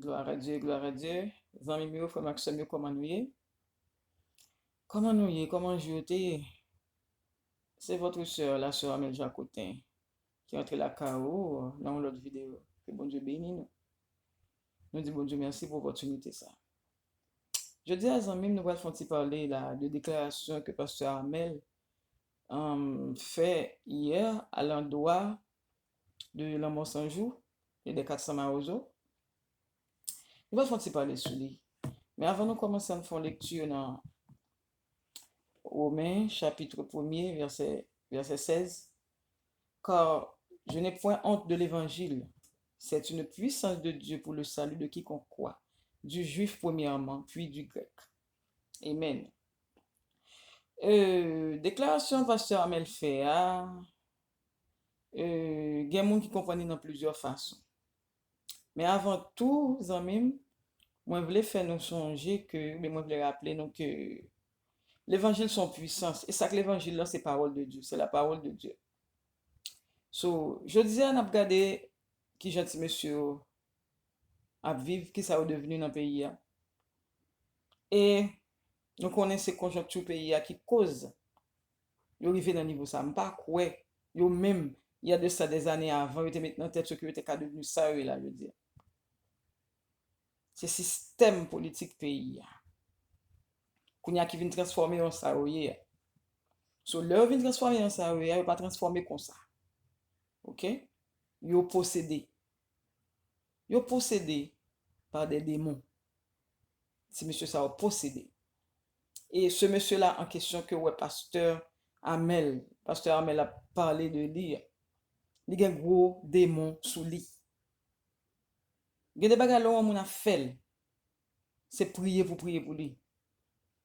Gloire à Dieu, gloire à Dieu. Zami miyo, frère Maxime, yo, comment nous y? Comment nous y? Comment je t'ai? C'est votre soeur, la soeur Amel Jacotin, qui est entrée la KO dans l'autre vidéo. Que bon Dieu bénisse nous. Nous disons bon Dieu merci pour l'opportunité ça. Je dis à Zami, nous allons parler là, de déclaration que pasteur Amel fait hier à l'endroit de l'homme sans jour et des 400 maozo. Nous allons parler sur lui. Mais avant de commencer à faire lecture dans Romains, chapitre 1er, verset 16. Car je n'ai point honte de l'évangile. C'est une puissance de Dieu pour le salut de quiconque croit, du juif premièrement, puis du grec. Amen. Déclaration pasteur Amel fait, il y a des gens qui comprennent dans plusieurs façons. Mais avant tout, amis, moi je voulais faire nous songer que, mais moi je voulais rappeler nous que l'évangile son puissance. Et ça que l'évangile là, c'est parole de Dieu, c'est la parole de Dieu. So, je disais, on a regardé qui gentil monsieur à vivre, qui ça a devenu dans le pays. Et nous connaissons ces conjonctures pays qui cause, ils arrivent dans le niveau ça. Pas quoi, yo même, il y a de ça des années avant, ils étaient maintenant tête ce qui était devenu ça, là, je veux dire. C'est système politique pays. Qu'on y a qui vient transformer en ça, so, leur vient transformer en ça, ils pas transformer comme ça. Ok? Yo possédé. Yo possédé par des démons. Si monsieur ça a possédé. Et ce monsieur-là en question que ouais, pasteur Amel a parlé de lui, il y a un gros démon sous lui. Il y a des bagages là où on a fait, c'est prier pour lui.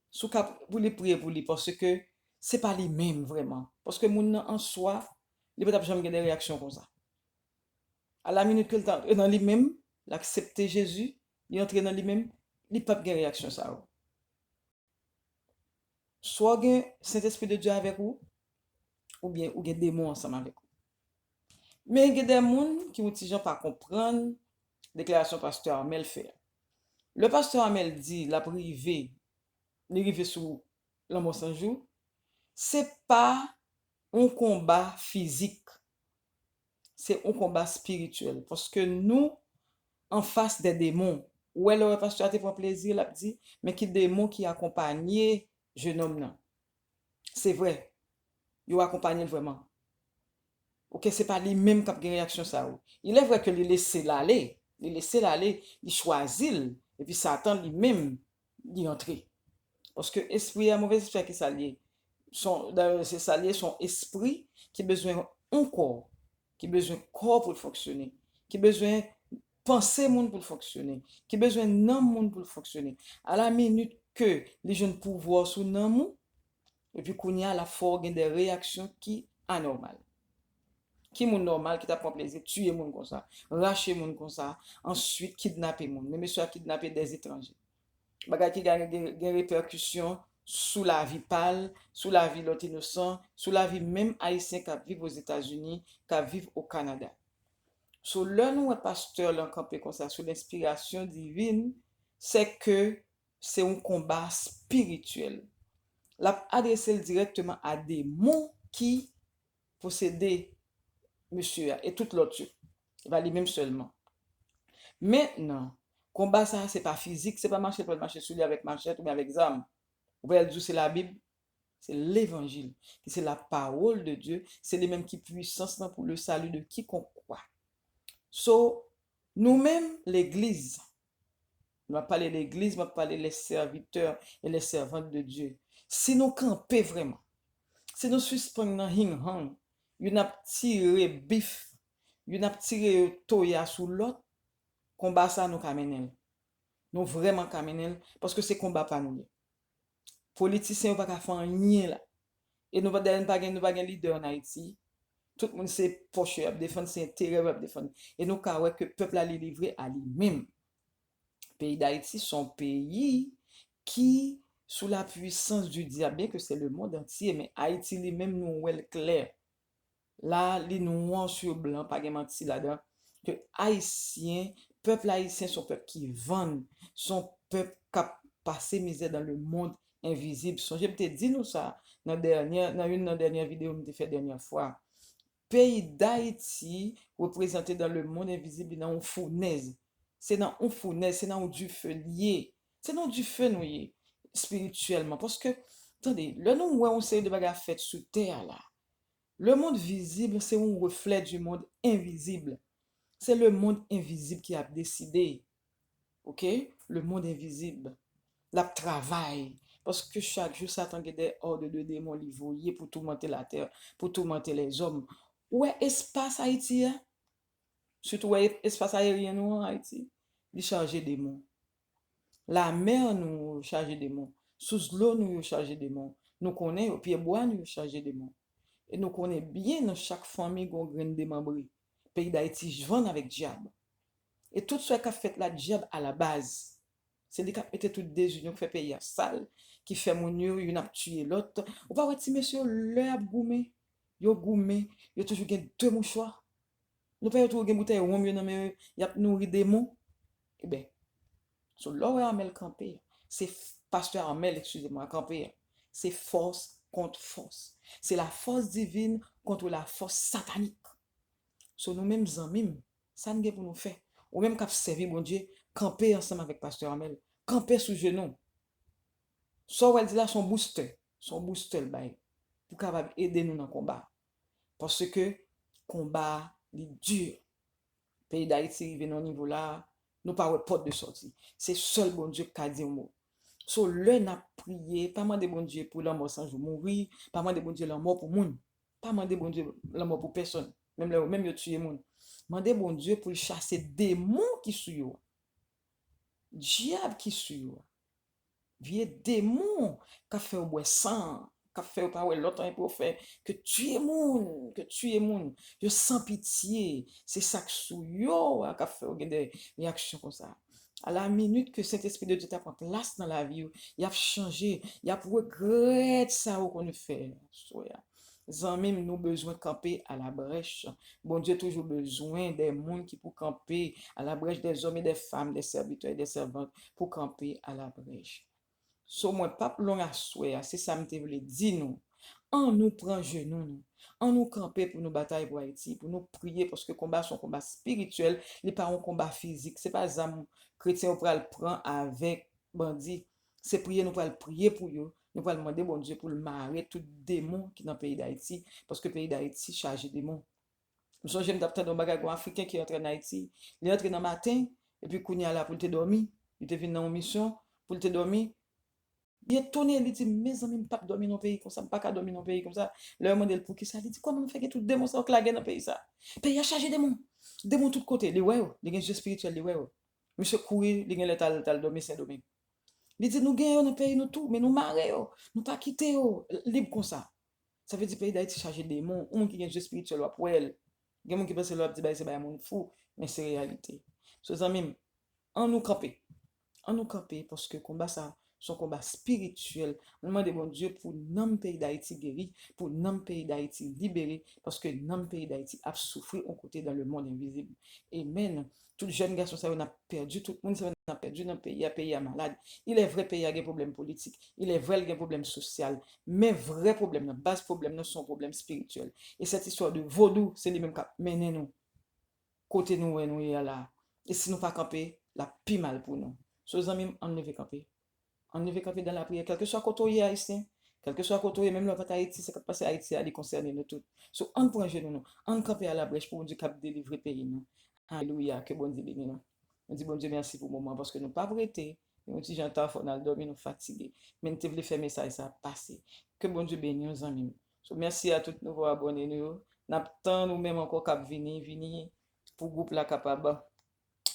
Sous cap pour lui prier pour lui parce que c'est pas lui-même vraiment. Parce que moun en soi, il peut pas jamais des réactions comme ça. À la minute que est dans lui-même, l'accepter Jésus, il entre dans lui-même, il pas de réaction ça. Soit il Saint-Esprit de Dieu avec vous, ou bien ou des démons ensemble avec vous. Mais il y a des gens qui ne pas comprendre la déclaration pasteur Amel fait. Le pasteur Amel dit la privée, l'arrivée sous l'homme sans jour, c'est pas un combat physique, c'est un combat spirituel. Parce que nous, en face des démons, où est le pasteur a été pour plaisir, il a dit, mais qui démons qui accompagnaient jeune homme là. C'est vrai, il accompagné vraiment. Ok, c'est pas lui-même qui a une réaction ça. Il est vrai que il laisse l'aller, il choisit, et puis Satan lui-même d'y entrer. Parce que l'esprit a mauvais esprit qui s'allie. C'est s'allier son esprit qui a besoin d'un corps, qui a besoin d'un corps pour fonctionner, qui a besoin de penser monde pour fonctionner, qui a besoin d'un monde pour fonctionner. À la minute que les jeunes pouvoirs sous nan et puis qu'on y a la force des réactions qui anormales. Qui est normal, qui t'a pris plaisir, tuer moun comme ça, racher moun comme ça, ensuite kidnapper moun. Mais monsieur a kidnappé des étrangers. Bagay qui gagne des répercussions sous la vie pâle, sous la vie l'autre innocent, sous la vie même haïtien qui vivent aux États-Unis, qui vivent au Canada. So, là, nous, un pasteur, là, campé comme ça, sous l'inspiration divine, c'est que c'est un combat spirituel. L'a adressé directement à des mots qui possédaient monsieur et tout l'autre. Il va lui-même seulement. Maintenant, combat ça, c'est pas physique, c'est pas marcher pour marcher sur lui avec machette ou bien avec zame. Vous voyez, c'est la Bible, c'est l'évangile, c'est la parole de Dieu, c'est les mêmes qui puissance pour le salut de quiconque croit. So, nous-mêmes, l'église, on va parler de l'église, on va parler des serviteurs et les servantes de Dieu. Si nous campons vraiment, si nous suspendons dans hing-hang, nous avons tiré bif, nous avons tiré toya sous l'autre, combat ça nous kamenen. Nous vraiment kamenen parce que c'est combat pas nous. Politiciens pas ka faire rien là. Et nous pas un leader en Haïti. Tout le monde c'est poche à défendre ses intérêts à défendre. Et nous ka que peuple a livré à lui-même. Pays d'Haïti son pays qui sous la puissance du diable, bien que c'est le monde entier, mais Haïti lui-même nous ouais clair. Là, les noirs sur blanc, pas de menti là-dedans, que Haïtiens peuple haïtien, son peuple qui vend, son peuple qui a passé misère dans le monde invisible. Je te dit nous ça dans une dernière vidéo que je fait dernière fois. Pays d'Haïti représenté dans le monde invisible dans une fournaise. C'est dans une fournaise, c'est dans du feu lié. C'est dans du feu nous spirituellement. Parce que, attendez, le nous où on sait de bagages fait sur terre là. Le monde visible, c'est un reflet du monde invisible. C'est le monde invisible qui a décidé. OK? Le monde invisible. La travail. Parce que chaque jour, Satan a des ordres de démons livrés pour tourmenter la terre, pour tourmenter les hommes. Où est l'espace Haïti? Surtout, où est l'espace aérien nous en Haïti? Il chargé des démons. La mer nous chargé des démons. Sous l'eau nous chargé des démons. Nous connaissons, au pied bois nous chargé des démons. Et nous connaissons bien dans chaque famille qu'on graine démembré. Pays d'Haïti, je vends avec diable. Et tout ce qu'a fait la diable à la base, c'est des cap était toutes des unions qui fait payer sale, qui fait mon yo, yon a tué l'autre. Ou pas ouais, monsieur, le a goumé, yo toujours gen deux mouchoirs. Nous pas toujours gen bouteille rhum yo nan men, y a nourri démon. Eh ben, sur l'or Amel campé, c'est pasteur Amel, excusez-moi, campé. C'est force contre force. C'est la force divine contre la force satanique. Sur nous-mêmes amis, ça nous pour nous faire. Ou même qu'à servir bon Dieu, camper ensemble avec pasteur Amel, camper sous genou. So elle dit là son booster le bail pour capable aider nous dans le combat. Parce que combat est dur. Pays d'Haïti arrive dans niveau là, nous pas porte de sortie. C'est seul bon Dieu qui a dit un mot. So le n'a prié, pas demander bon Dieu pour la mort sans jour mourir, pas demander bon Dieu la mort pour moun. Pas demander bon Dieu la mort pour personne. Même yo tuer moun. Demander bon Dieu pour chasser démons qui sont yo. Diable qui sont yo. Vieux démon qui fait au bois sang, qui fait au pas l'autre pour faire que tuer moun, yo sans pitié, c'est ça que sou yo qui fait des réactions comme ça. À la minute que Saint-Esprit de Dieu t'a pris place dans la vie, il a changé, il a regret ça qu'on fait. Zanmim nous besoin de camper à la brèche. Bon Dieu toujours besoin des gens qui pour camper à la brèche, des hommes et des femmes, des serviteurs et des servantes pour camper à la brèche. So moi pas long à souhait, c'est ça me te voulait dire nous. On nous prend genou, on nous camper pour nous batailler pour Haïti, pour nous prier parce que combat son combat spirituel, les pas un combat physique, c'est pas ça chrétien on le prend avec bandit, c'est prier nous le prier pour eux, nous allons demander bon Dieu pour le marrer tout démon qui dans le pays d'Haïti parce que le pays d'Haïti chargé de démons. Nous j'aime d'apprendre un bagage africain qui entre en Haïti, il entre dans matin et puis kounya là pour te dormir, il te vient dans une mission pour te dormir. Il est tourné, il dit, mes amis, je ne peux pas dormir dans le pays comme ça, je ne peux pas dormir dans le pays comme ça. Le modèle pour qui ça, il dit, comment on fait que tout le démon sont clagués dans le pays ça? Le pays a chargé de démons de tous côtés, les ouais, les jeux spirituels, les ouais. Monsieur Coury, les gens l'étal dormir Saint-Domingue. Il dit, nous gagnons dans le pays, nous tout, mais nous marrons, nous pas quitter, libre comme ça. Ça veut dire que le pays d'Haïti chargé de démons, on qui a un jeu spirituel pour elle. Il y a des gens qui pensent que c'est un monde fou, mais c'est réalité. Ces amis, on nous camper parce que combat ça son combat spirituel. On demande bon Dieu pour notre pays d'Haïti guéri, pour notre pays d'Haïti libéré, parce que notre pays d'Haïti a souffert au côté dans le monde invisible. Amen. Tout le jeune garçon, ça on a perdu, tout le monde ça on a perdu dans le pays, le pays est malade. Il est vrai le pays a des problèmes politiques, il est vrai il y a des problèmes sociaux, mais vrai problème, notre base problème, sont problèmes spirituels. Et cette histoire de vaudou, c'est les mêmes qui mènent nous, côté nous et nous là. Et si nous pas camper, la pire mal pour nous. Ces amis, on ne veut camper. On ne veut camper dans la prière. Quel que soit côté haïtien, quel que soit côté, même le Haïti, c'est parce que Haïti a concerné nous tous. So, on prend genou nous, on camper à la brèche pour Dieu cap délivrer pays nous. Alléluia, que bon Dieu bénisse nous. On dit bon Dieu merci pour le moment parce que nous pas prêtés. Nous dit j'entends faut nous dormir nous fatigués. Mais nous te voulons faire message ça passer. Que bon Dieu bénisse nous amis. So, merci à tous nos abonnés nous. N'attend nous même encore cap venir pour groupe la capable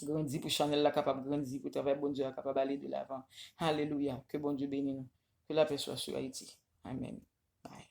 grandir, pour Chanel la capable grandir, pour travailler bon Dieu capable aller de l'avant. Alléluia. Que bon Dieu bénisse nous. Que la paix soit sur Haïti. Amen. Bye.